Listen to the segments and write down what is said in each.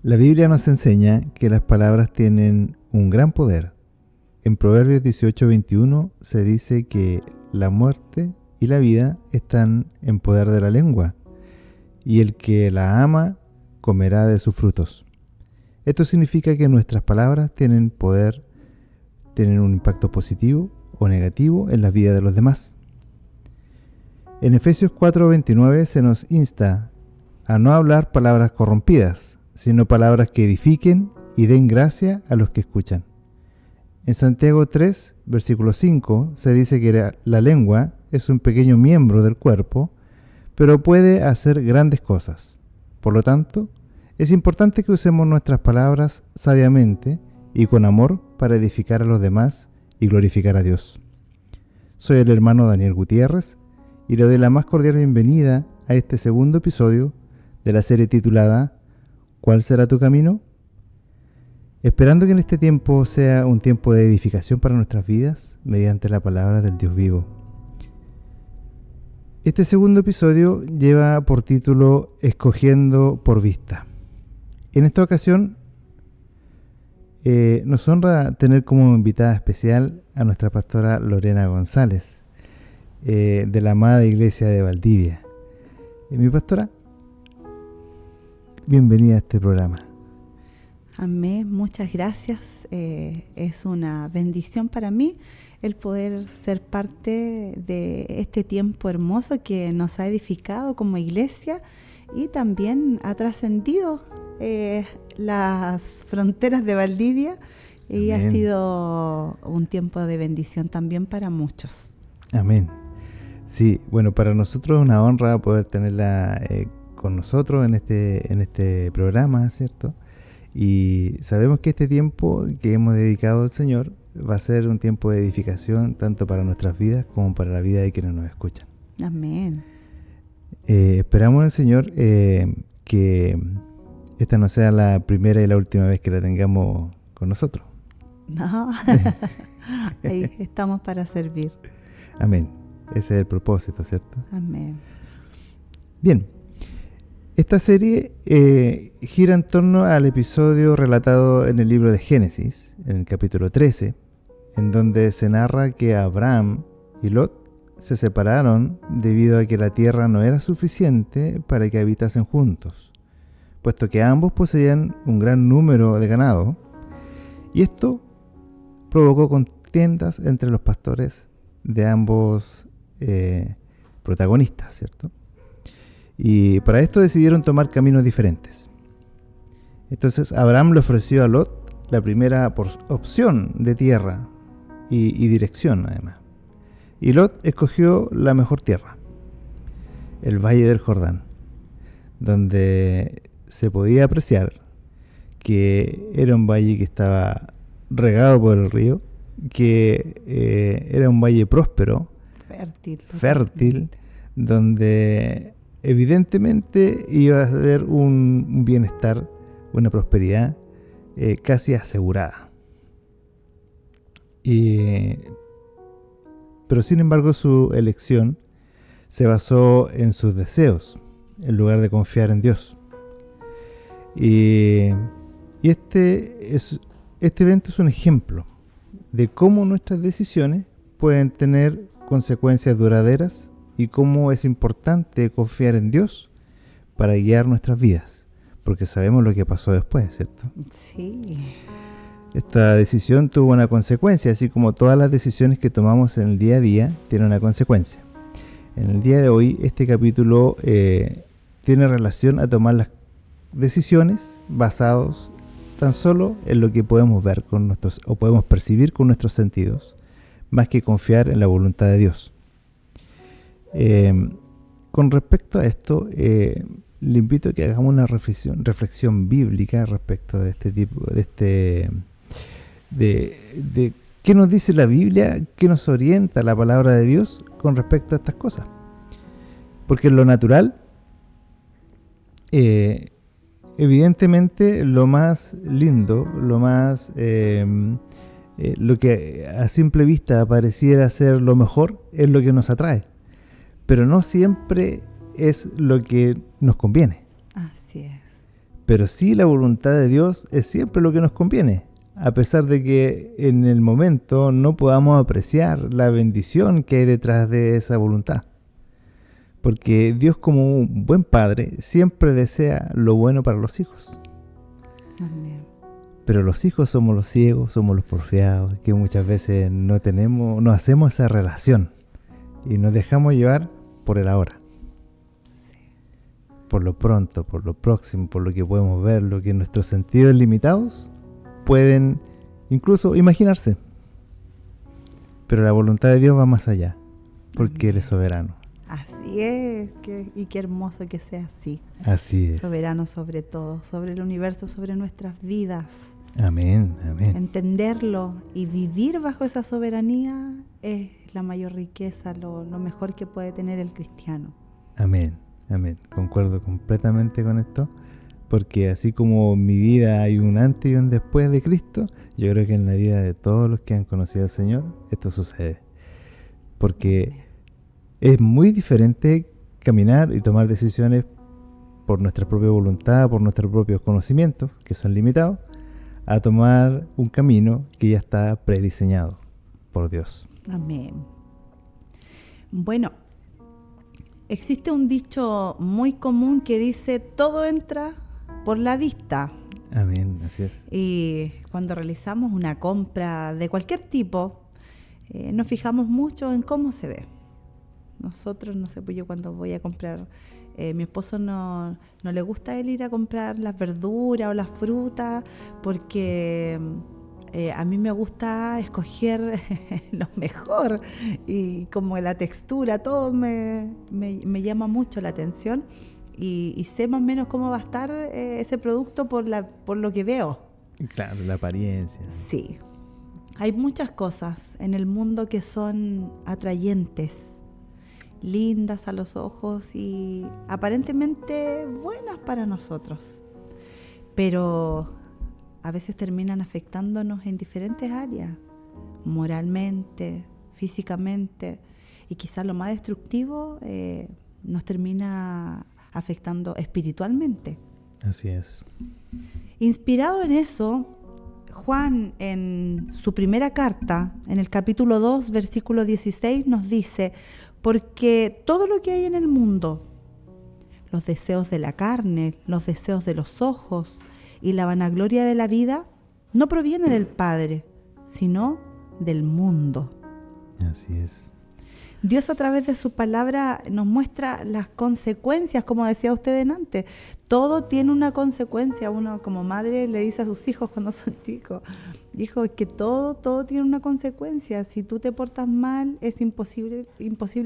La Biblia nos enseña que las palabras tienen un gran poder. En Proverbios 18:21 se dice que la muerte y la vida están en poder de la lengua, y el que la ama comerá de sus frutos. Esto significa que nuestras palabras tienen poder, tienen un impacto positivo o negativo en la vida de los demás. En Efesios 4:29 se nos insta a no hablar palabras corrompidas, sino palabras que edifiquen y den gracia a los que escuchan. En Santiago 3, versículo 5, se dice que la lengua es un pequeño miembro del cuerpo, pero puede hacer grandes cosas. Por lo tanto, es importante que usemos nuestras palabras sabiamente y con amor para edificar a los demás y glorificar a Dios. Soy el hermano Daniel Gutiérrez y le doy la más cordial bienvenida a este segundo episodio de la serie titulada ¿Cuál será tu camino? Esperando que en este tiempo sea un tiempo de edificación para nuestras vidas mediante la palabra del Dios vivo. Este segundo episodio lleva por título Escogiendo por vista. En esta ocasión nos honra tener como invitada especial a nuestra pastora Lorena González, de la amada iglesia de Valdivia. Mi pastora, bienvenida a este programa. Amén, muchas gracias. Es una bendición para mí el poder ser parte de este tiempo hermoso que nos ha edificado como iglesia y también ha trascendido las fronteras de Valdivia. Y Amén. Ha sido un tiempo de bendición también para muchos. Amén. Sí, bueno, para nosotros es una honra poder tenerla con nosotros en este programa, ¿cierto? Y sabemos que este tiempo que hemos dedicado al Señor va a ser un tiempo de edificación tanto para nuestras vidas como para la vida de quienes nos escuchan. Amén. Esperamos en el Señor que esta no sea la primera y la última vez que la tengamos con nosotros. No. Ahí estamos para servir. Amén. Ese es el propósito, ¿cierto? Amén. Bien. Esta serie gira en torno al episodio relatado en el libro de Génesis, en el capítulo 13, en donde se narra que Abraham y Lot se separaron debido a que la tierra no era suficiente para que habitasen juntos, puesto que ambos poseían un gran número de ganado, y esto provocó contiendas entre los pastores de ambos protagonistas, ¿cierto? Y para esto decidieron tomar caminos diferentes. Entonces Abraham le ofreció a Lot la primera opción de tierra y dirección además. Y Lot escogió la mejor tierra, el Valle del Jordán, donde se podía apreciar que era un valle que estaba regado por el río, que era un valle próspero, fértil, donde evidentemente iba a haber un bienestar, una prosperidad casi asegurada. Pero sin embargo su elección se basó en sus deseos, en lugar de confiar en Dios. Y este evento es un ejemplo de cómo nuestras decisiones pueden tener consecuencias duraderas y cómo es importante confiar en Dios para guiar nuestras vidas, porque sabemos lo que pasó después, ¿cierto? Sí. Esta decisión tuvo una consecuencia, así como todas las decisiones que tomamos en el día a día tienen una consecuencia. En el día de hoy, este capítulo tiene relación a tomar las decisiones basados tan solo en lo que podemos ver o podemos percibir con nuestros sentidos, más que confiar en la voluntad de Dios. Con respecto a esto, le invito a que hagamos una reflexión bíblica respecto de este tipo, de qué nos dice la Biblia, qué nos orienta la palabra de Dios con respecto a estas cosas. Porque en lo natural, evidentemente lo más lindo, lo que a simple vista pareciera ser lo mejor, es lo que nos atrae. Pero no siempre es lo que nos conviene. Así es. Pero sí, la voluntad de Dios es siempre lo que nos conviene, a pesar de que en el momento no podamos apreciar la bendición que hay detrás de esa voluntad. Porque Dios, como un buen padre, siempre desea lo bueno para los hijos. Amén. Pero los hijos somos los ciegos, somos los porfiados, que muchas veces no hacemos esa relación y nos dejamos llevar por el ahora. Sí. Por lo pronto, por lo próximo, por lo que podemos ver, lo que nuestros sentidos limitados pueden incluso imaginarse. Pero la voluntad de Dios va más allá, porque Él es soberano. Así es, y qué hermoso que sea así. Así es. Soberano sobre todo, sobre el universo, sobre nuestras vidas. Amén, amén. Entenderlo y vivir bajo esa soberanía es la mayor riqueza, lo mejor que puede tener el cristiano. Amén, amén. Concuerdo completamente con esto, porque así como en mi vida hay un antes y un después de Cristo, yo creo que en la vida de todos los que han conocido al Señor, esto sucede. Porque es muy diferente caminar y tomar decisiones por nuestra propia voluntad, por nuestros propios conocimientos, que son limitados, a tomar un camino que ya está prediseñado por Dios. Amén. Bueno, existe un dicho muy común que dice, todo entra por la vista. Amén, así es. Y cuando realizamos una compra de cualquier tipo, nos fijamos mucho en cómo se ve. Nosotros, no sé, pues yo cuando voy a comprar, mi esposo no le gusta a él ir a comprar las verduras o las frutas porque a mí me gusta escoger lo mejor y como la textura, todo me llama mucho la atención y sé más o menos cómo va a estar ese producto por lo que veo. Claro, la apariencia. Sí, hay muchas cosas en el mundo que son atrayentes, lindas a los ojos y aparentemente buenas para nosotros, pero a veces terminan afectándonos en diferentes áreas, moralmente, físicamente, y quizás lo más destructivo nos termina afectando espiritualmente. Así es. Inspirado en eso, Juan en su primera carta, en el capítulo 2, versículo 16, nos dice: porque todo lo que hay en el mundo, los deseos de la carne, los deseos de los ojos y la vanagloria de la vida, no proviene del Padre, sino del mundo. Así es. Dios a través de su palabra nos muestra las consecuencias, como decía usted antes. Todo tiene una consecuencia. Uno como madre le dice a sus hijos cuando son chicos, hijo, es que todo tiene una consecuencia. Si tú te portas mal, es imposible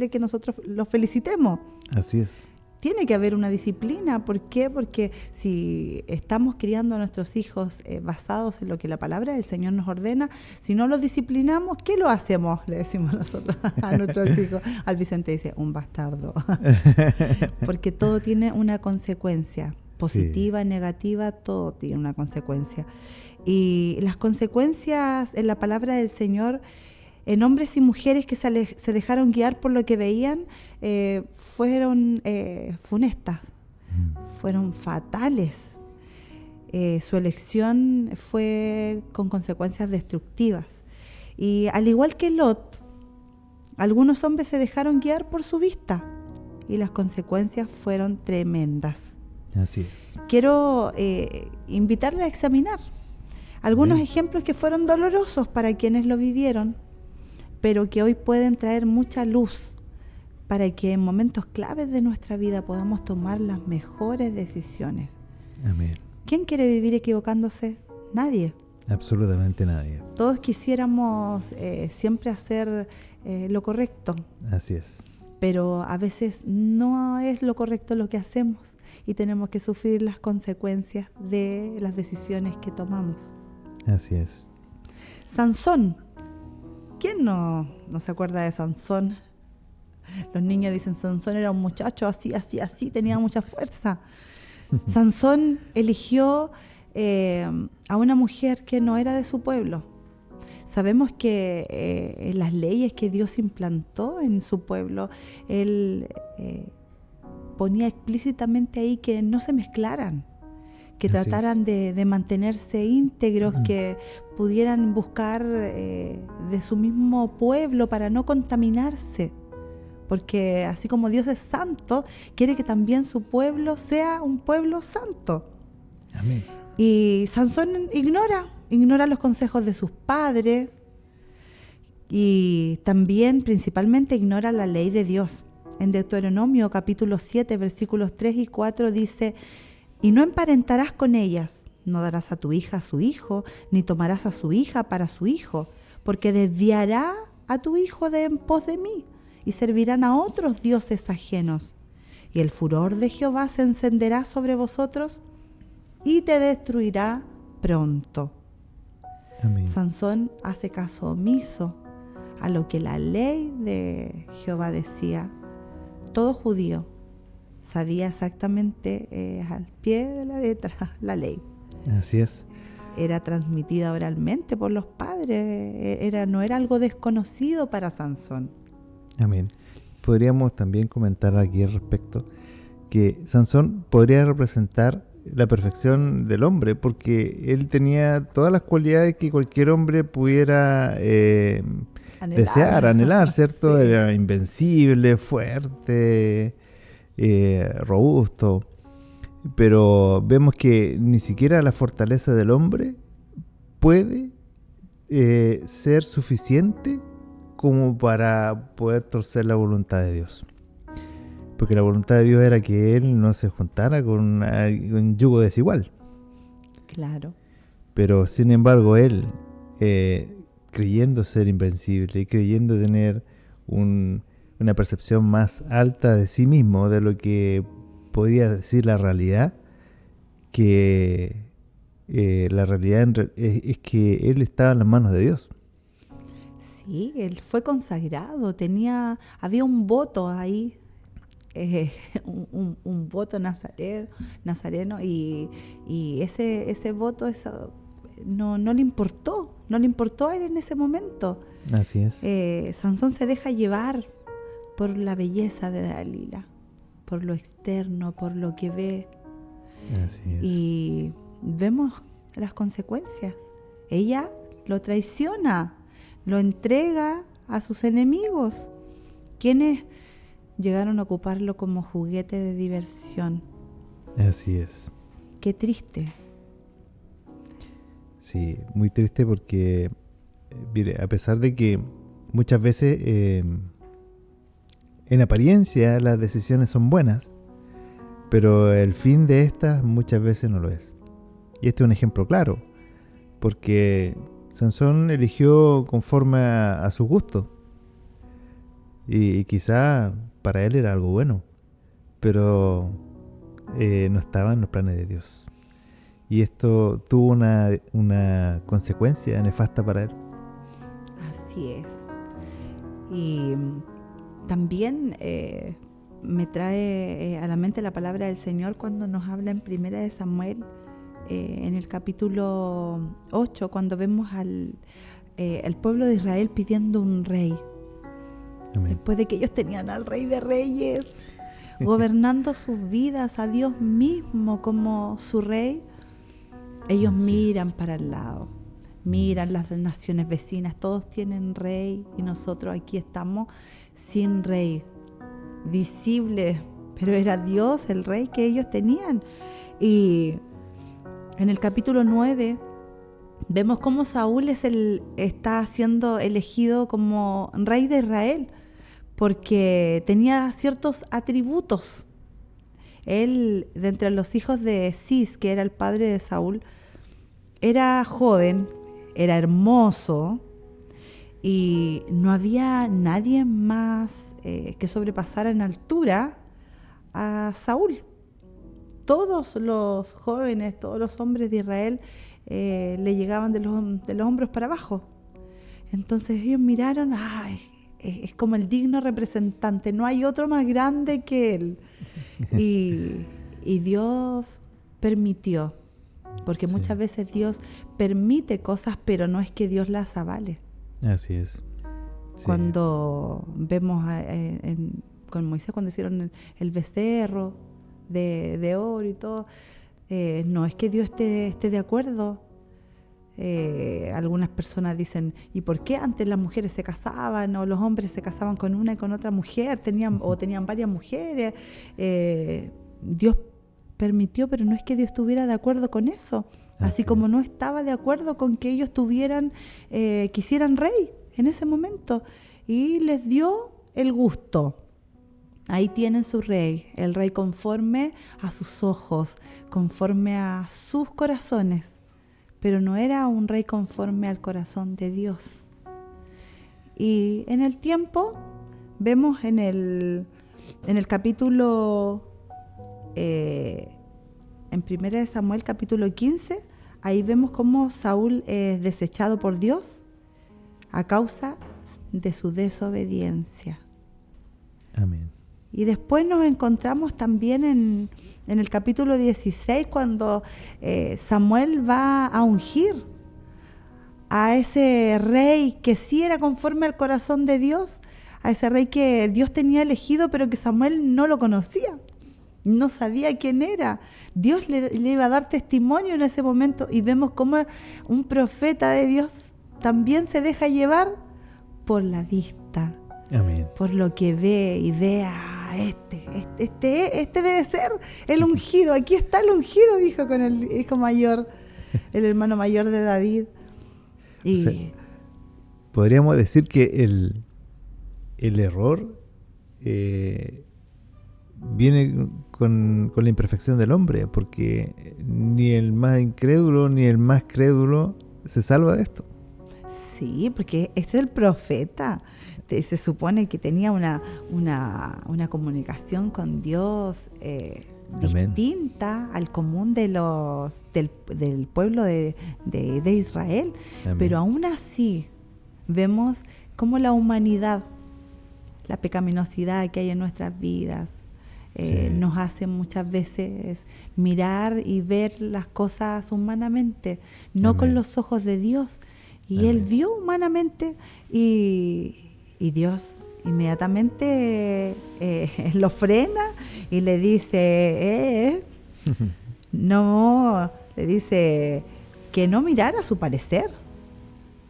que nosotros los felicitemos. Así es. Tiene que haber una disciplina. ¿Por qué? Porque si estamos criando a nuestros hijos basados en lo que la palabra del Señor nos ordena, si no los disciplinamos, ¿qué lo hacemos? Le decimos nosotros a nuestros hijos. Al Vicente dice, un bastardo. Porque todo tiene una consecuencia. Positiva, sí, negativa, todo tiene una consecuencia. Y las consecuencias en la palabra del Señor, en hombres y mujeres que se dejaron guiar por lo que veían, fueron funestas, fueron fatales. Su elección fue con consecuencias destructivas. Y al igual que Lot, algunos hombres se dejaron guiar por su vista y las consecuencias fueron tremendas. Así es. Quiero invitarle a examinar algunos ejemplos que fueron dolorosos para quienes lo vivieron, pero que hoy pueden traer mucha luz para que en momentos claves de nuestra vida podamos tomar las mejores decisiones. Amén. ¿Quién quiere vivir equivocándose? Nadie. Absolutamente nadie. Todos quisiéramos siempre hacer lo correcto. Así es. Pero a veces no es lo correcto lo que hacemos y tenemos que sufrir las consecuencias de las decisiones que tomamos. Así es. Sansón. ¿Quién no se acuerda de Sansón? Los niños dicen, Sansón era un muchacho así, tenía mucha fuerza. Sansón eligió a una mujer que no era de su pueblo. Sabemos que en las leyes que Dios implantó en su pueblo, Él ponía explícitamente ahí que no se mezclaran, que Así trataran de mantenerse íntegros, que pudieran buscar de su mismo pueblo para no contaminarse. Porque así como Dios es santo, quiere que también su pueblo sea un pueblo santo. Amén. Y Sansón ignora los consejos de sus padres y también principalmente ignora la ley de Dios. En Deuteronomio capítulo 7 versículos 3 y 4 dice: y no emparentarás con ellas, no darás a tu hija a su hijo, ni tomarás a su hija para su hijo, porque desviará a tu hijo de en pos de mí, y servirán a otros dioses ajenos. Y el furor de Jehová se encenderá sobre vosotros, y te destruirá pronto. Amén. Sansón hace caso omiso a lo que la ley de Jehová decía. Todo judío sabía exactamente al pie de la letra la ley. Así es. Era transmitida oralmente por los padres, no era algo desconocido para Sansón. Amén. Podríamos también comentar aquí al respecto que Sansón podría representar la perfección del hombre, porque él tenía todas las cualidades que cualquier hombre pudiera desear, anhelar, ¿cierto? Sí. Era invencible, fuerte, robusto, pero vemos que ni siquiera la fortaleza del hombre puede ser suficiente como para poder torcer la voluntad de Dios. Porque la voluntad de Dios era que él no se juntara con un yugo desigual. Claro. Pero sin embargo él, creyendo ser invencible y creyendo tener una percepción más alta de sí mismo, de lo que podía decir la realidad, que la realidad es que él estaba en las manos de Dios. Sí, él fue consagrado, había un voto ahí, un voto nazareno y ese voto no le importó a él en ese momento. Así es. Sansón se deja llevar por la belleza de Dalila, por lo externo, por lo que ve. Así es. Y vemos las consecuencias. Ella lo traiciona, lo entrega a sus enemigos, quienes llegaron a ocuparlo como juguete de diversión. Así es. Qué triste. Sí, muy triste porque, mire, a pesar de que muchas veces en apariencia las decisiones son buenas, pero el fin de estas muchas veces no lo es. Y este es un ejemplo claro, porque Sansón eligió conforme a su gusto. Y quizá para él era algo bueno, pero no estaba en los planes de Dios. Y esto tuvo una consecuencia nefasta para él. Así es. Y también me trae a la mente la palabra del Señor cuando nos habla en 1 de Samuel, en el capítulo 8, cuando vemos al pueblo de Israel pidiendo un rey. Amén. Después de que ellos tenían al Rey de Reyes, gobernando sus vidas, a Dios mismo como su rey, ellos Así miran es. para el lado, miran las naciones vecinas, todos tienen rey y nosotros aquí estamos sin rey, visible, pero era Dios el rey que ellos tenían. Y en el capítulo 9 vemos cómo Saúl está siendo elegido como rey de Israel, porque tenía ciertos atributos. Él, de entre los hijos de Cis, que era el padre de Saúl, era joven, era hermoso, y no había nadie más que sobrepasara en altura a Saúl. Todos los jóvenes, todos los hombres de Israel le llegaban de los hombros para abajo. Entonces ellos miraron, ¡ay! Es como el digno representante, no hay otro más grande que él. Y Dios permitió, porque Sí. muchas veces Dios permite cosas, pero no es que Dios las avale. Así es. Sí. Cuando vemos con Moisés, cuando hicieron el becerro de oro y todo, No es que Dios esté de acuerdo. Algunas personas dicen, ¿y por qué antes las mujeres se casaban o los hombres se casaban con una y con otra mujer? Tenían varias mujeres. Dios permitió, pero no es que Dios estuviera de acuerdo con eso. Así como no estaba de acuerdo con que ellos quisieran rey en ese momento. Y les dio el gusto. Ahí tienen su rey, el rey conforme a sus ojos, conforme a sus corazones. Pero no era un rey conforme al corazón de Dios. Y en el tiempo, vemos en el capítulo, en 1 Samuel capítulo 15, ahí vemos cómo Saúl es desechado por Dios a causa de su desobediencia. Amén. Y después nos encontramos también en el capítulo 16 cuando Samuel va a ungir a ese rey que sí era conforme al corazón de Dios, a ese rey que Dios tenía elegido pero que Samuel no lo conocía, no sabía quién era. Dios le iba a dar testimonio en ese momento y vemos cómo un profeta de Dios también se deja llevar por la vista. Amén. Por lo que ve y vea. Este debe ser el ungido. Aquí está el ungido, dijo con el hijo mayor, el hermano mayor de David. Y o sea, podríamos decir que el error viene con la imperfección del hombre, porque ni el más incrédulo ni el más crédulo se salva de esto. sí, porque este es el profeta. Se supone que tenía una comunicación con Dios distinta al común del pueblo de Israel. Amén. Pero aún así vemos cómo la humanidad, la pecaminosidad que hay en nuestras vidas, nos hace muchas veces mirar y ver las cosas humanamente, no Amén. con los ojos de Dios. Y Amén. Él vio humanamente y Dios inmediatamente lo frena y le dice, no, le dice que no mirara su parecer,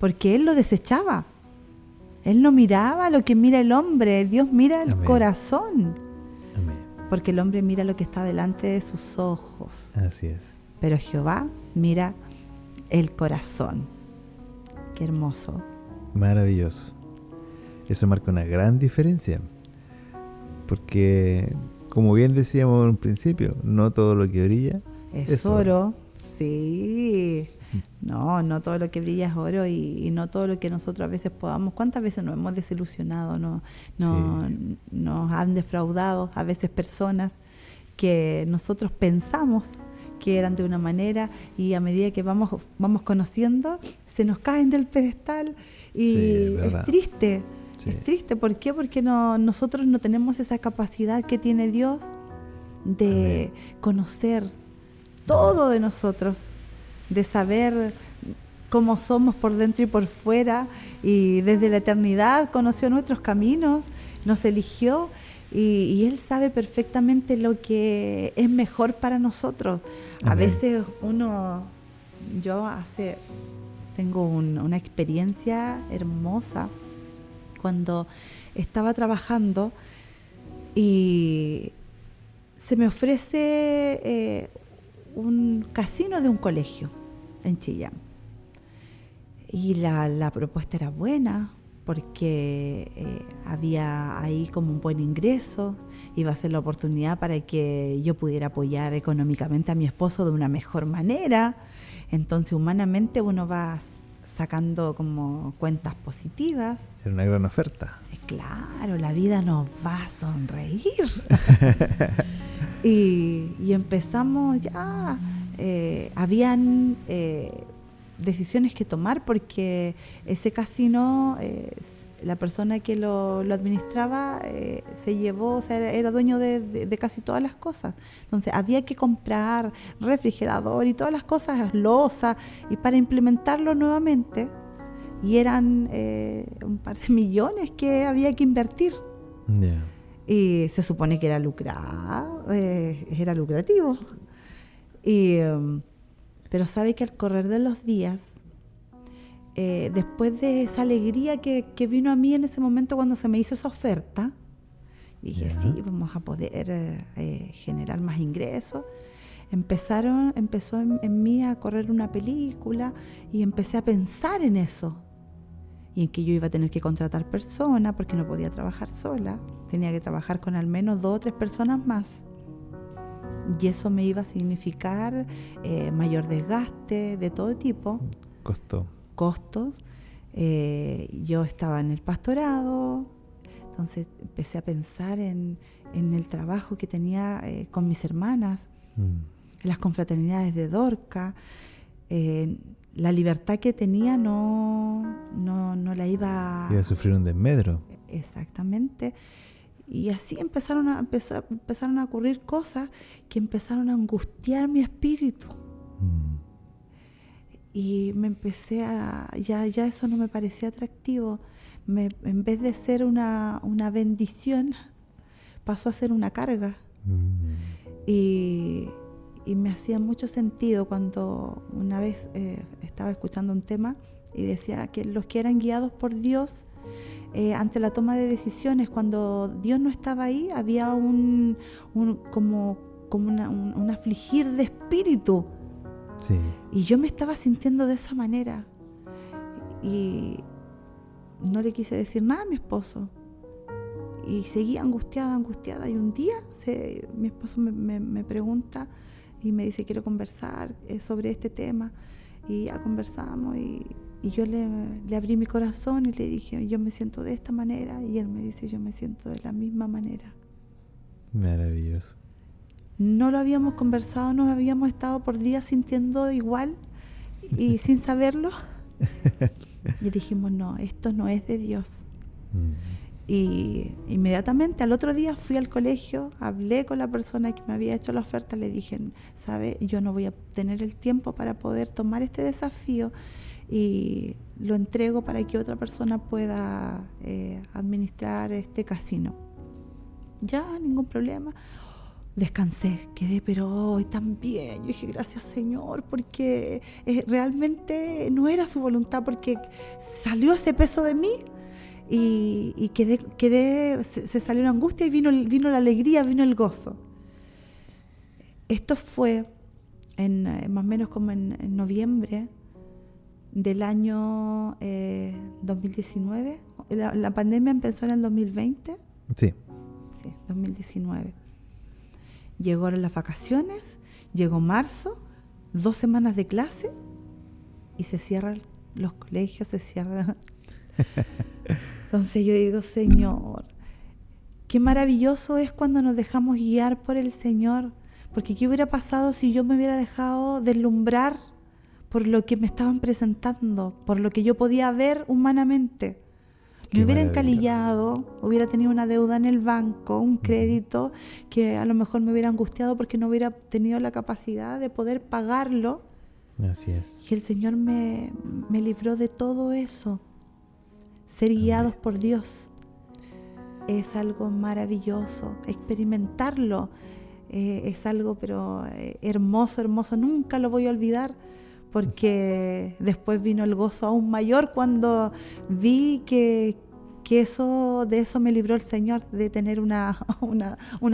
porque Él lo desechaba. Él no miraba lo que mira el hombre, Dios mira el Amén. corazón, Amén. porque el hombre mira lo que está delante de sus ojos, Así es. pero Jehová mira el corazón. Qué hermoso. Maravilloso. Eso marca una gran diferencia, porque como bien decíamos en un principio, no todo lo que brilla Es oro. Sí. No todo lo que brilla es oro y no todo lo que nosotros a veces podamos. ¿Cuántas veces nos hemos desilusionado? Nos han defraudado a veces personas que nosotros pensamos que eran de una manera y a medida que vamos conociendo se nos caen del pedestal y es triste. Sí. Es triste. ¿Por qué? Porque nosotros no tenemos esa capacidad que tiene Dios de conocer todo de nosotros, de saber cómo somos por dentro y por fuera, y desde la eternidad conoció nuestros caminos, nos eligió y Él sabe perfectamente lo que es mejor para nosotros. Amén. A veces tengo una experiencia hermosa cuando estaba trabajando y se me ofrece un casino de un colegio en Chillán. Y la propuesta era buena porque había ahí como un buen ingreso, iba a ser la oportunidad para que yo pudiera apoyar económicamente a mi esposo de una mejor manera. Entonces humanamente uno va sacando como cuentas positivas. Era una gran oferta. Claro, la vida nos va a sonreír. y empezamos ya, habían decisiones que tomar porque ese casino, la persona que lo administraba se llevó, o sea, era dueño de casi todas las cosas. Entonces había que comprar refrigerador y todas las cosas, loza, y para implementarlo nuevamente. Y eran un par de millones que había que invertir. Yeah. Y se supone que era lucrativo. Pero sabe que al correr de los días, después de esa alegría que vino a mí en ese momento cuando se me hizo esa oferta, dije, sí, vamos a poder generar más ingresos. Empezó en mí a correr una película y empecé a pensar en eso. Y en que yo iba a tener que contratar personas porque no podía trabajar sola. Tenía que trabajar con al menos 2 o 3 personas más. Y eso me iba a significar mayor desgaste de todo tipo. Costos. Yo estaba en el pastorado, entonces empecé a pensar en el trabajo que tenía con mis hermanas, en las confraternidades de Dorca. La libertad que tenía no la iba a sufrir un desmedro. Exactamente. Y así empezaron a ocurrir cosas que empezaron a angustiar mi espíritu. Y me empecé ya eso no me parecía atractivo. En vez de ser una bendición, pasó a ser una carga. Y me hacía mucho sentido cuando una vez estaba escuchando un tema y decía que los que eran guiados por Dios ante la toma de decisiones, cuando Dios no estaba ahí, había un afligir de espíritu. Sí. Y yo me estaba sintiendo de esa manera. Y no le quise decir nada a mi esposo. Y seguía angustiada. Y un día mi esposo me pregunta y me dice, quiero conversar sobre este tema. Y ya conversamos y yo le abrí mi corazón y le dije, yo me siento de esta manera. Y él me dice, yo me siento de la misma manera. Maravilloso. No lo habíamos conversado, nos habíamos estado por días sintiendo igual y sin saberlo. Y dijimos, no, esto no es de Dios. Y inmediatamente al otro día fui al colegio, hablé con la persona que me había hecho la oferta, le dije, ¿sabe? Yo no voy a tener el tiempo para poder tomar este desafío y lo entrego para que otra persona pueda administrar este casino. Ya, ningún problema. Descansé, quedé pero hoy tan bien. Yo dije, gracias Señor, porque realmente no era su voluntad, porque salió ese peso de mí y quedé, se salió la angustia y vino la alegría, vino el gozo. Esto fue más o menos como en noviembre del año 2019. La pandemia empezó en el 2020. Sí. Sí, 2019. Llegaron las vacaciones, llegó marzo, 2 semanas de clase y se cierran los colegios, se cierran. Entonces yo digo, Señor, qué maravilloso es cuando nos dejamos guiar por el Señor, porque ¿qué hubiera pasado si yo me hubiera dejado deslumbrar por lo que me estaban presentando, por lo que yo podía ver humanamente? Me hubiera encalillado, hubiera tenido una deuda en el banco, un crédito que a lo mejor me hubiera angustiado porque no hubiera tenido la capacidad de poder pagarlo. Así es. Y el Señor me libró de todo eso. Ser guiados por Dios es algo maravilloso. Experimentarlo es algo pero hermoso. Nunca lo voy a olvidar. Porque después vino el gozo aún mayor cuando vi que de eso me libró el Señor, de tener una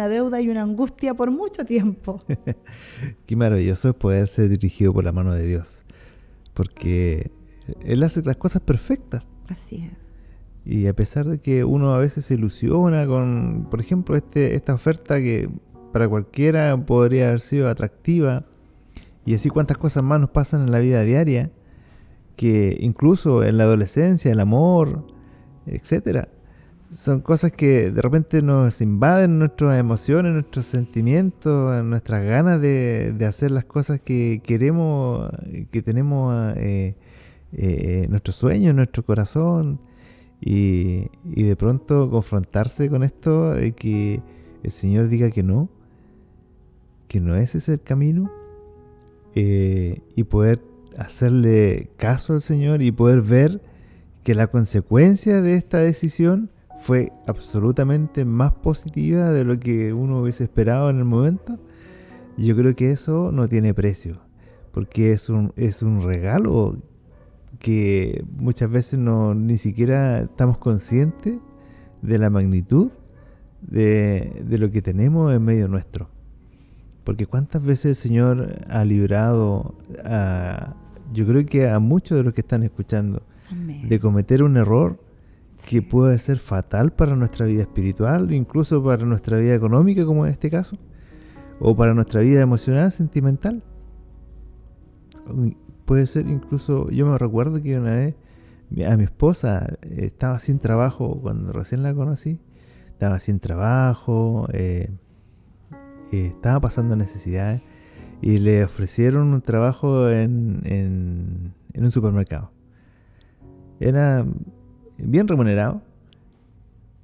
deuda y una angustia por mucho tiempo. Qué maravilloso es poder ser dirigido por la mano de Dios, porque Él hace las cosas perfectas. Así es. Y a pesar de que uno a veces se ilusiona con, por ejemplo, esta oferta que para cualquiera podría haber sido atractiva, y así cuántas cosas más nos pasan en la vida diaria, que incluso en la adolescencia, el amor, etcétera, son cosas que de repente nos invaden nuestras emociones, nuestros sentimientos, nuestras ganas de hacer las cosas que queremos, que tenemos nuestros sueños, nuestro corazón, y de pronto confrontarse con esto de que el Señor diga que no es ese el camino. Y poder hacerle caso al Señor y poder ver que la consecuencia de esta decisión fue absolutamente más positiva de lo que uno hubiese esperado en el momento. Yo creo que eso no tiene precio, porque es un regalo que muchas veces ni siquiera estamos conscientes de la magnitud de lo que tenemos en medio nuestro. Porque cuántas veces el Señor ha librado yo creo que a muchos de los que están escuchando, Amén. de cometer un error Sí. que puede ser fatal para nuestra vida espiritual, incluso para nuestra vida económica, como en este caso, o para nuestra vida emocional, sentimental. Puede ser incluso, yo me recuerdo que una vez a mi esposa estaba sin trabajo cuando recién la conocí, estaba sin trabajo, estaba pasando necesidades y le ofrecieron un trabajo en un supermercado. Era bien remunerado,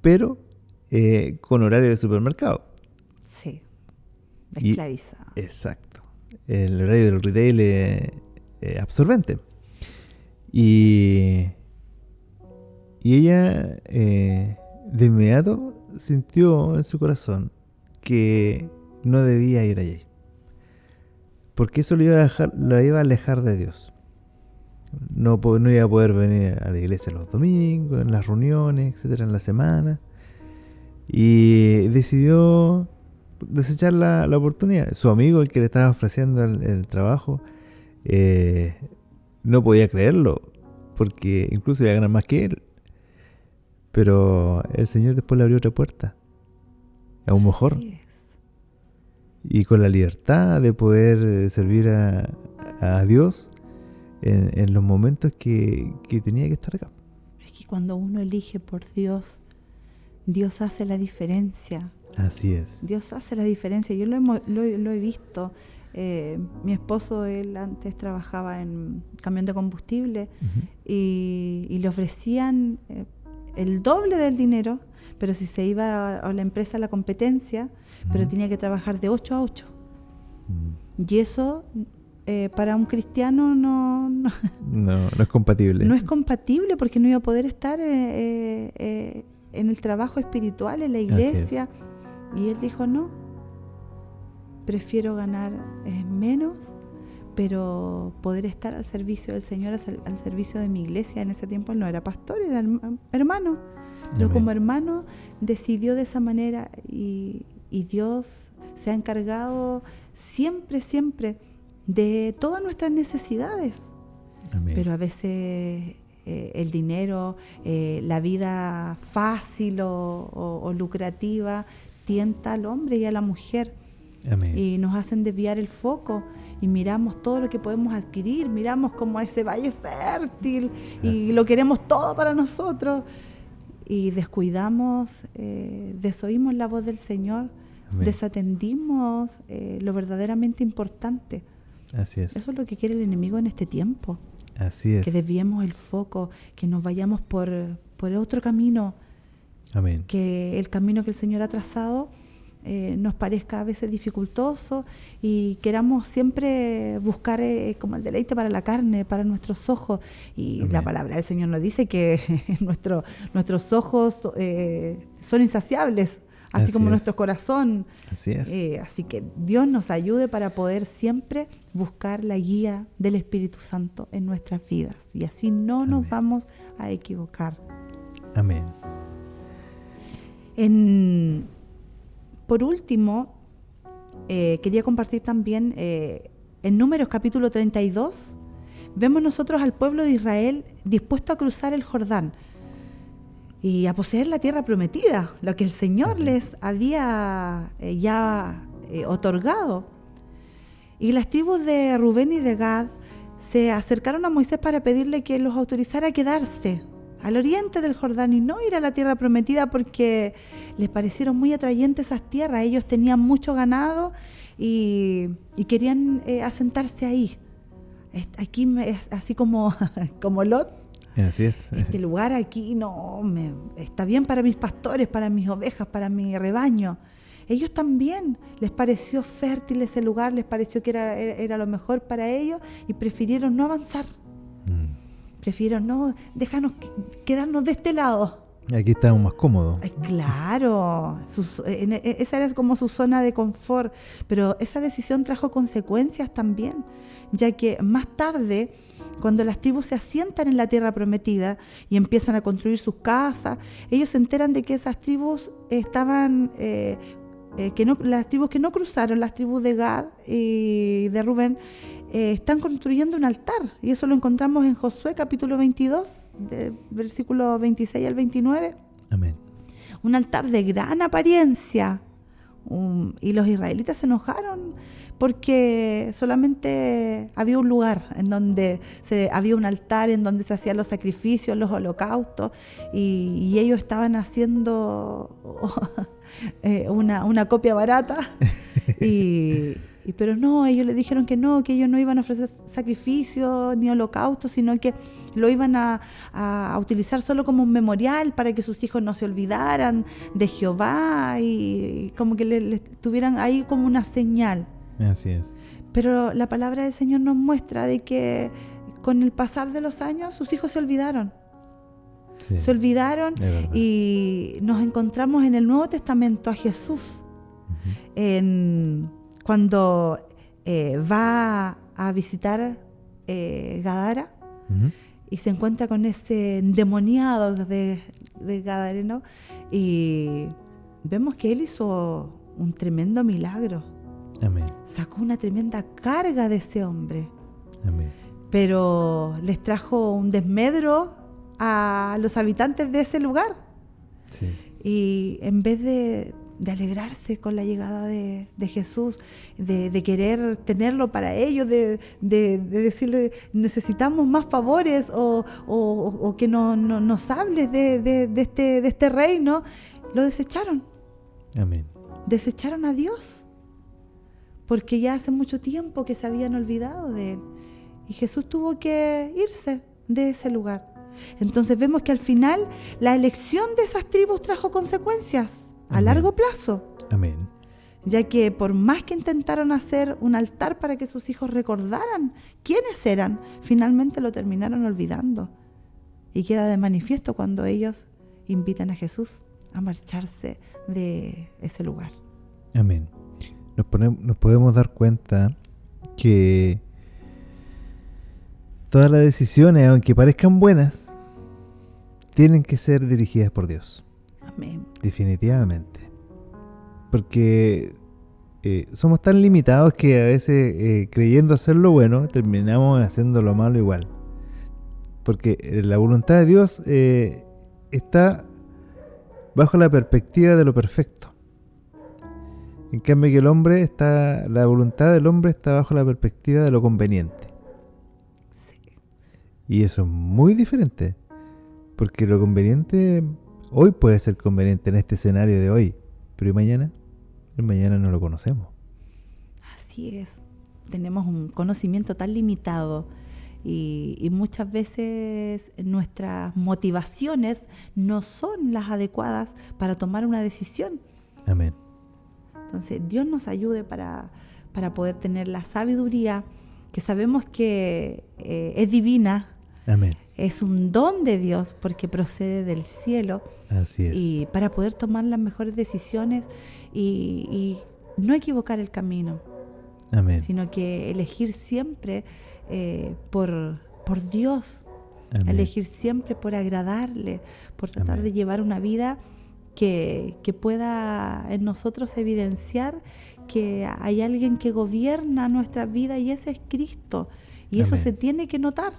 pero con horario de supermercado. Sí. Y- Esclavizada. Exacto. El horario del retail es absorbente. Y ella de inmediato sintió en su corazón que no debía ir allí. Porque eso lo iba a alejar de Dios. No iba a poder venir a la iglesia los domingos, en las reuniones, etcétera, en la semana. Y decidió desechar la oportunidad. Su amigo, el que le estaba ofreciendo el trabajo, no podía creerlo, porque incluso iba a ganar más que él. Pero el Señor después le abrió otra puerta, aún mejor, Así es. y con la libertad de poder servir a Dios en los momentos que tenía que estar acá. Es que cuando uno elige por Dios, Dios hace la diferencia. Así es. Dios hace la diferencia. Yo lo he visto. Mi esposo, él antes trabajaba en camión de combustible Ujú. y le ofrecían el doble del dinero, pero si se iba a la empresa, a la competencia, pero Ujú. tenía que trabajar de 8 a 8. Mm. Y eso para un cristiano no No es compatible. es compatible, porque no iba a poder estar en el trabajo espiritual, en la iglesia. Y él dijo, no, prefiero ganar menos, pero poder estar al servicio del Señor, al servicio de mi iglesia. En ese tiempo él no era pastor, era hermano. Pero Amén. como hermano decidió de esa manera, y Dios se ha encargado siempre, siempre de todas nuestras necesidades. Amén. Pero a veces el dinero, la vida fácil o lucrativa tienta al hombre y a la mujer. Amén. Y nos hacen desviar el foco y miramos todo lo que podemos adquirir, miramos como ese valle fértil y Así. lo queremos todo para nosotros, y descuidamos, desoímos la voz del Señor, Amén. desatendimos lo verdaderamente importante. Así es. Eso es lo que quiere el enemigo en este tiempo, Así es. que desviemos el foco, que nos vayamos por otro camino, Amén. que el camino que el Señor ha trazado nos parezca a veces dificultoso y queramos siempre buscar como el deleite para la carne, para nuestros ojos. Y Amén. la palabra del Señor nos dice que nuestros ojos son insaciables, así Así como es. nuestro corazón. Así es. Así que Dios nos ayude para poder siempre buscar la guía del Espíritu Santo en nuestras vidas, y así no nos Amén. vamos a equivocar. Amén. Por último, quería compartir también en Números capítulo 32, vemos nosotros al pueblo de Israel dispuesto a cruzar el Jordán y a poseer la tierra prometida, lo que el Señor les había ya otorgado. Y las tribus de Rubén y de Gad se acercaron a Moisés para pedirle que los autorizara a quedarse al oriente del Jordán y no ir a la tierra prometida, porque les parecieron muy atrayentes esas tierras. Ellos tenían mucho ganado y querían asentarse ahí. Aquí es así como Lot. Así es. Este lugar aquí no está bien para mis pastores, para mis ovejas, para mi rebaño. Ellos también les pareció fértil ese lugar, les pareció que era lo mejor para ellos, y prefirieron no avanzar. Prefirieron no, déjanos quedarnos de este lado. Aquí estamos más cómodos. Claro, esa era como su zona de confort, pero esa decisión trajo consecuencias también, ya que más tarde, cuando las tribus se asientan en la tierra prometida y empiezan a construir sus casas, ellos se enteran de que esas tribus estaban, las tribus que no cruzaron, las tribus de Gad y de Rubén, están construyendo un altar, y eso lo encontramos en Josué capítulo 22, del versículo 26 al 29. Amén. Un altar de gran apariencia. Y los israelitas se enojaron porque solamente había un lugar en donde había un altar en donde se hacían los sacrificios, los holocaustos, y ellos estaban haciendo una copia barata. Pero no, ellos le dijeron que ellos no iban a ofrecer sacrificios ni holocaustos, sino que lo iban a utilizar solo como un memorial para que sus hijos no se olvidaran de Jehová, y como que le tuvieran ahí como una señal. Así es. Pero la palabra del Señor nos muestra de que con el pasar de los años sus hijos se olvidaron. Sí, se olvidaron, y nos encontramos en el Nuevo Testamento a Jesús. Cuando va a visitar Gadara, y se encuentra con ese endemoniado de Gadareno, y vemos que él hizo un tremendo milagro. Amén. Sacó una tremenda carga de ese hombre. Amén. Pero les trajo un desmedro a los habitantes de ese lugar. Sí. Y en vez de alegrarse con la llegada de Jesús, de querer tenerlo para ellos, de decirle necesitamos más favores, o que nos hables de este reino, lo desecharon. Amén. Desecharon a Dios, porque ya hace mucho tiempo que se habían olvidado de Él. Y Jesús tuvo que irse de ese lugar. Entonces vemos que al final la elección de esas tribus trajo consecuencias a largo plazo. Amén. Ya que por más que intentaron hacer un altar para que sus hijos recordaran quiénes eran, finalmente lo terminaron olvidando. Y queda de manifiesto cuando ellos invitan a Jesús a marcharse de ese lugar. Amén. Nos podemos dar cuenta que todas las decisiones, aunque parezcan buenas, tienen que ser dirigidas por Dios. Amén. Definitivamente. Porque somos tan limitados que a veces creyendo hacer lo bueno, terminamos haciendo lo malo igual. Porque la voluntad de Dios está bajo la perspectiva de lo perfecto. En cambio que la voluntad del hombre está bajo la perspectiva de lo conveniente. Sí. Y eso es muy diferente. Porque lo conveniente hoy puede ser conveniente en este escenario de hoy. Pero ¿y mañana? El mañana no lo conocemos. Así es. Tenemos un conocimiento tan limitado. Y muchas veces nuestras motivaciones no son las adecuadas para tomar una decisión. Amén. Entonces, Dios nos ayude para poder tener la sabiduría, que sabemos que es divina. Amén. Es un don de Dios porque procede del cielo. Así es. Y para poder tomar las mejores decisiones y no equivocar el camino. Amén. Sino que elegir siempre por Dios. Amén. Elegir siempre por agradarle, por tratar Amén. de llevar una vida que pueda en nosotros evidenciar que hay alguien que gobierna nuestra vida, y ese es Cristo. Y eso Amén. se tiene que notar.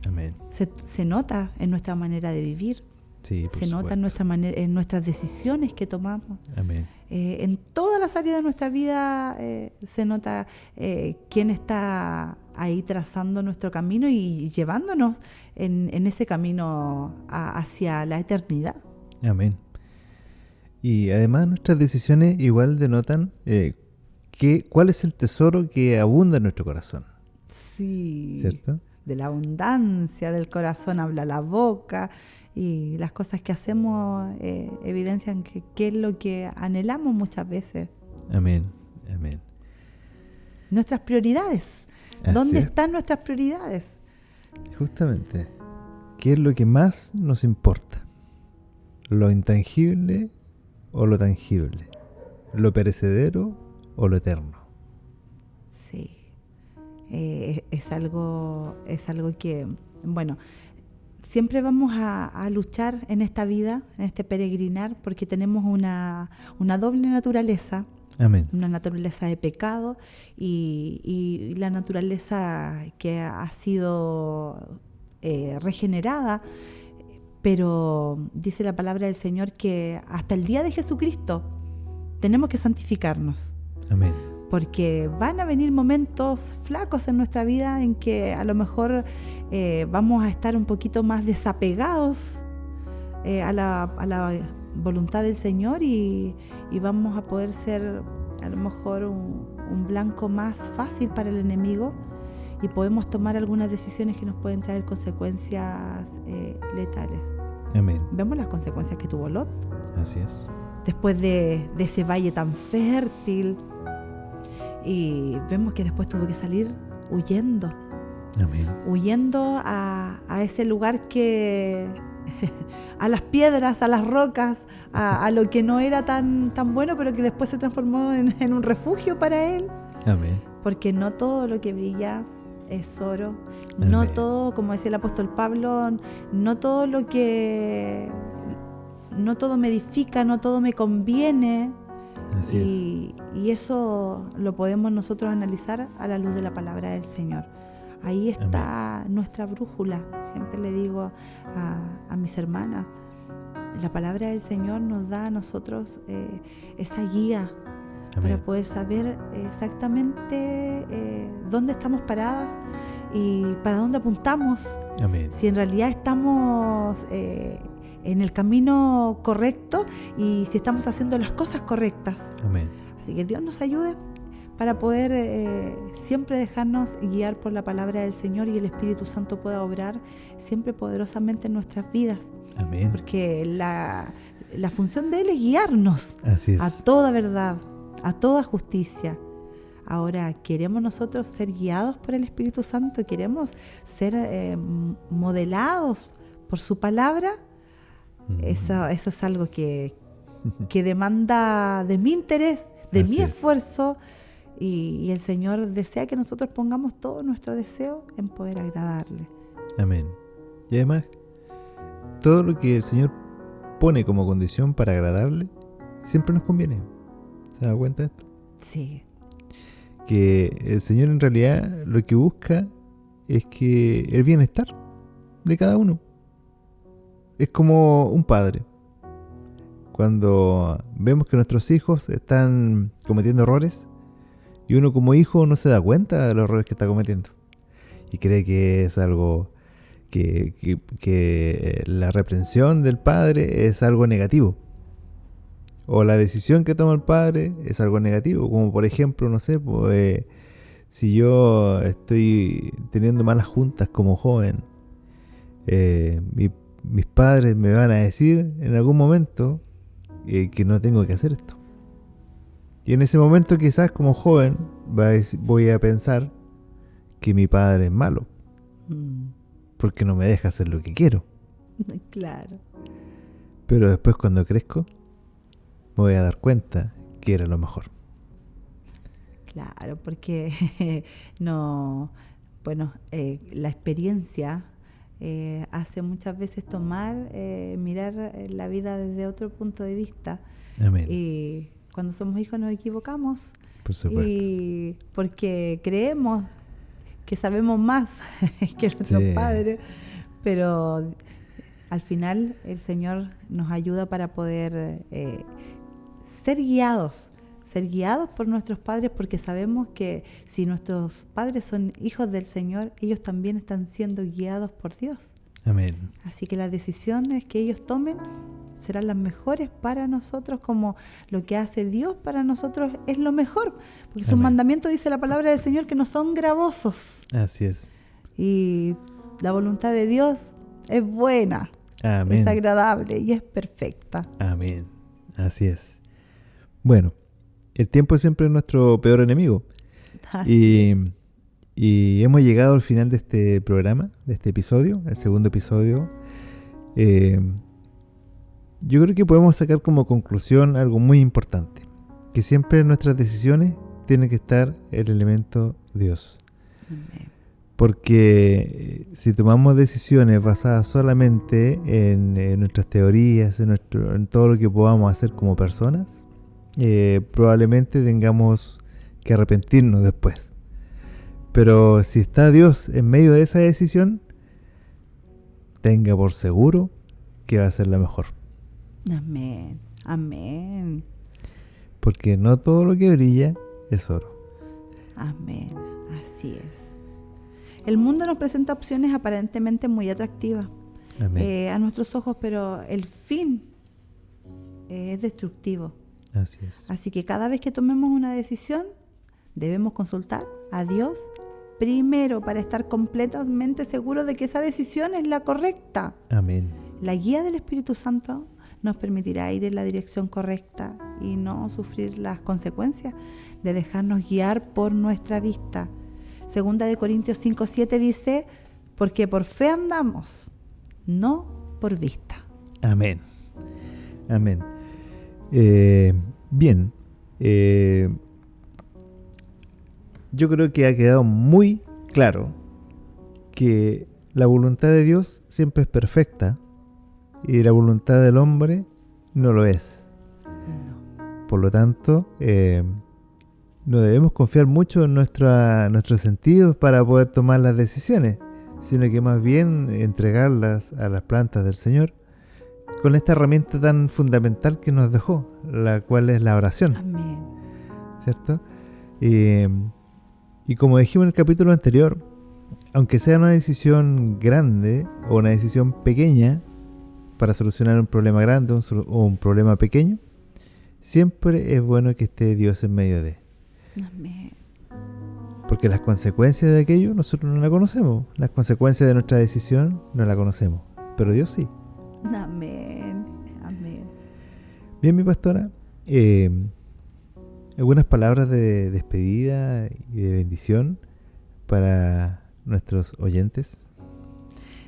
Amén. Se nota en nuestra manera de vivir. Sí, por se nota en nuestras decisiones que tomamos. Amén. En todas las áreas de nuestra vida se nota quién está ahí trazando nuestro camino y llevándonos en ese camino hacia la eternidad. Amén. Y además nuestras decisiones igual denotan cuál es el tesoro que abunda en nuestro corazón. Sí. ¿Cierto? De la abundancia del corazón habla la boca, y las cosas que hacemos evidencian qué es lo que anhelamos muchas veces. Amén. Amén. Nuestras prioridades. Así ¿Dónde es. están nuestras prioridades? Justamente. ¿Qué es lo que más nos importa? lo intangible o lo tangible, lo perecedero o lo eterno. Sí, es algo que, bueno, siempre vamos a luchar en esta vida, en este peregrinar, porque tenemos una doble naturaleza. Amén. Una naturaleza de pecado y la naturaleza que ha sido regenerada, pero dice la palabra del Señor que hasta el día de Jesucristo tenemos que santificarnos. Amén. Porque van a venir momentos flacos en nuestra vida en que a lo mejor vamos a estar un poquito más desapegados a la voluntad del Señor y vamos a poder ser a lo mejor un blanco más fácil para el enemigo y podemos tomar algunas decisiones que nos pueden traer consecuencias letales. Amén. Vemos las consecuencias que tuvo Lot. Así es. Después de ese valle tan fértil, y vemos que después tuvo que salir huyendo. Amén. Huyendo a ese lugar que a las piedras, a las rocas, a lo que no era tan bueno, pero que después se transformó en un refugio para él. Amén. Porque no todo lo que brilla es oro. Amén. No todo, como decía el apóstol Pablo, no todo me edifica, no todo me conviene. Así y eso lo podemos nosotros analizar a la luz de la palabra del Señor. Ahí está nuestra brújula. Siempre le digo a mis hermanas, la palabra del Señor nos da a nosotros esa guía. Amén. Para poder saber exactamente dónde estamos paradas y para dónde apuntamos. Amén. Si en realidad estamos en el camino correcto y si estamos haciendo las cosas correctas. Amén. Así que Dios nos ayude para poder siempre dejarnos guiar por la palabra del Señor y el Espíritu Santo pueda obrar siempre poderosamente en nuestras vidas. Amén. Porque la función de Él es guiarnos. Así es. A toda verdad, a toda justicia. Ahora, ¿queremos nosotros ser guiados por el Espíritu Santo? ¿Queremos ser modelados por su palabra? Eso es algo que demanda de mi interés, de mi esfuerzo, y el Señor desea que nosotros pongamos todo nuestro deseo en poder agradarle. Amén. Y además, todo lo que el Señor pone como condición para agradarle, siempre nos conviene. ¿Se da cuenta de esto? Sí. Que el Señor en realidad lo que busca es que el bienestar de cada uno. Es como un padre. Cuando vemos que nuestros hijos están cometiendo errores y uno como hijo no se da cuenta de los errores que está cometiendo y cree que es algo que la reprensión del padre es algo negativo o la decisión que toma el padre es algo negativo, como por ejemplo, no sé, pues, si yo estoy teniendo malas juntas como joven, mis padres me van a decir en algún momento que no tengo que hacer esto. Y en ese momento quizás como joven voy a pensar que mi padre es malo. Porque no me deja hacer lo que quiero. Claro. Pero después cuando crezco me voy a dar cuenta que era lo mejor. Claro, porque la experiencia hace muchas veces mirar la vida desde otro punto de vista. Amén. Y cuando somos hijos nos equivocamos. Por supuesto. Y porque creemos que sabemos más que nuestros padres, pero al final el Señor nos ayuda para poder ser guiados por nuestros padres, porque sabemos que si nuestros padres son hijos del Señor, ellos también están siendo guiados por Dios. Amén. Así que las decisiones que ellos tomen serán las mejores para nosotros, como lo que hace Dios para nosotros es lo mejor, porque sus mandamientos, dice la palabra del Señor, que no son gravosos. Así es. Y la voluntad de Dios es buena, Amén. Es agradable y es perfecta. Amén. Así es. Bueno, el tiempo es siempre nuestro peor enemigo. Y hemos llegado al final de este programa, de este episodio, el segundo episodio. Yo creo que podemos sacar como conclusión algo muy importante, que siempre en nuestras decisiones tiene que estar el elemento Dios. Amén. Porque si tomamos decisiones basadas solamente en nuestras teorías, en todo lo que podamos hacer como personas, probablemente tengamos que arrepentirnos después. Pero si está Dios en medio de esa decisión, tenga por seguro que va a ser la mejor. Amén. Amén. Porque no todo lo que brilla es oro. Amén. Así es. El mundo nos presenta opciones aparentemente muy atractivas a nuestros ojos, pero el fin es destructivo. Así es. Así que cada vez que tomemos una decisión, debemos consultar a Dios primero para estar completamente seguros de que esa decisión es la correcta. Amén. La guía del Espíritu Santo nos permitirá ir en la dirección correcta y no sufrir las consecuencias de dejarnos guiar por nuestra vista. Segunda de Corintios 5:7 dice, porque por fe andamos, no por vista. Amén. Amén. Bien. Yo creo que ha quedado muy claro que la voluntad de Dios siempre es perfecta y la voluntad del hombre no lo es. No. Por lo tanto, no debemos confiar mucho en nuestros sentidos para poder tomar las decisiones, sino que más bien entregarlas a las plantas del Señor con esta herramienta tan fundamental que nos dejó, la cual es la oración. Amén. ¿Cierto? Y como dijimos en el capítulo anterior, aunque sea una decisión grande o una decisión pequeña para solucionar un problema grande o un problema pequeño, siempre es bueno que esté Dios en medio de. Amén. Porque las consecuencias de aquello nosotros no las conocemos. Las consecuencias de nuestra decisión no las conocemos. Pero Dios sí. Amén. Amén. Bien, mi pastora. Algunas palabras de despedida y de bendición para nuestros oyentes.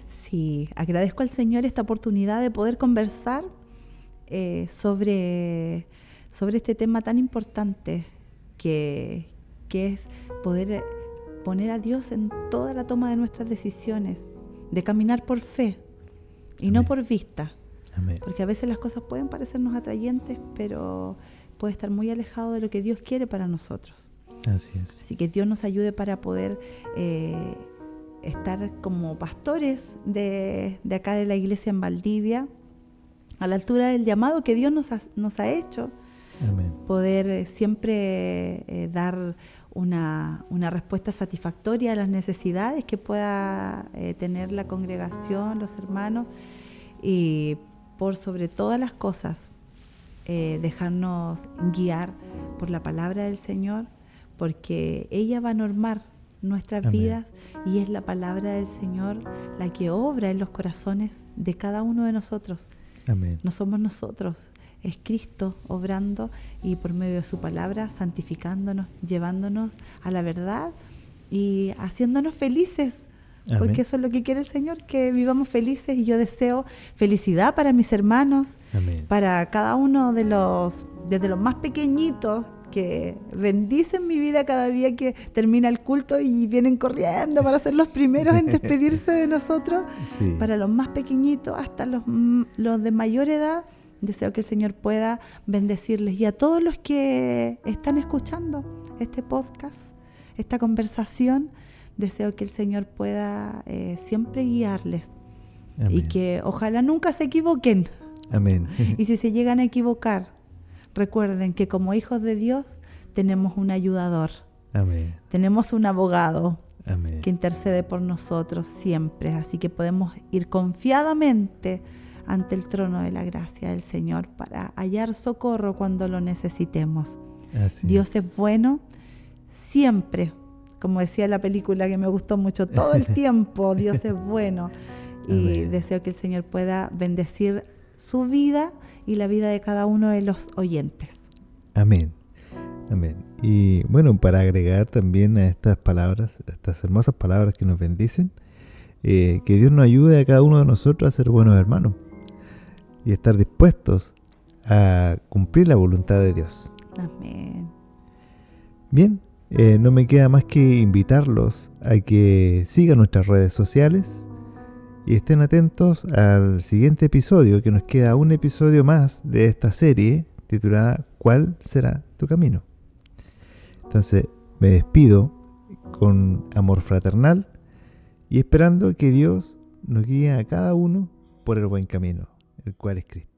Sí, agradezco al Señor esta oportunidad de poder conversar sobre este tema tan importante que es poder poner a Dios en toda la toma de nuestras decisiones, de caminar por fe y Amén. no por vista. Amén. Porque a veces las cosas pueden parecernos atrayentes, pero puede estar muy alejado de lo que Dios quiere para nosotros. Así es. Así que Dios nos ayude para poder estar como pastores de acá de la iglesia en Valdivia, a la altura del llamado que Dios nos ha hecho. Amén. Poder siempre dar una respuesta satisfactoria a las necesidades que pueda tener la congregación, los hermanos, y por sobre todas las cosas dejarnos guiar por la palabra del Señor, porque ella va a normar nuestras Amén. vidas y es la palabra del Señor la que obra en los corazones de cada uno de nosotros. Amén. No somos nosotros, es Cristo obrando y por medio de su palabra santificándonos, llevándonos a la verdad y haciéndonos felices. Amén. Porque eso es lo que quiere el Señor, que vivamos felices, y yo deseo felicidad para mis hermanos, Amén. para cada uno desde los más pequeñitos, que bendicen mi vida cada día que termina el culto y vienen corriendo para ser los primeros en despedirse de nosotros. Sí. Para los más pequeñitos hasta los de mayor edad, deseo que el Señor pueda bendecirles. Y a todos los que están escuchando este podcast, esta conversación, deseo que el Señor pueda siempre guiarles. Amén. Y que ojalá nunca se equivoquen. Amén. Y si se llegan a equivocar, recuerden que como hijos de Dios tenemos un ayudador, Amén. tenemos un abogado Amén. que intercede por nosotros siempre. Así que podemos ir confiadamente ante el trono de la gracia del Señor para hallar socorro cuando lo necesitemos. Así Dios es bueno siempre. Como decía la película que me gustó mucho, todo el tiempo Dios es bueno. Y Amén. deseo que el Señor pueda bendecir su vida y la vida de cada uno de los oyentes. Amén. Amén. Y bueno, para agregar también a estas palabras, a estas hermosas palabras que nos bendicen, que Dios nos ayude a cada uno de nosotros a ser buenos hermanos. y estar dispuestos a cumplir la voluntad de Dios. Amén. Bien, no me queda más que invitarlos a que sigan nuestras redes sociales y estén atentos al siguiente episodio, que nos queda un episodio más de esta serie titulada ¿Cuál será tu camino? Entonces me despido con amor fraternal y esperando que Dios nos guíe a cada uno por el buen camino, el cual es Cristo.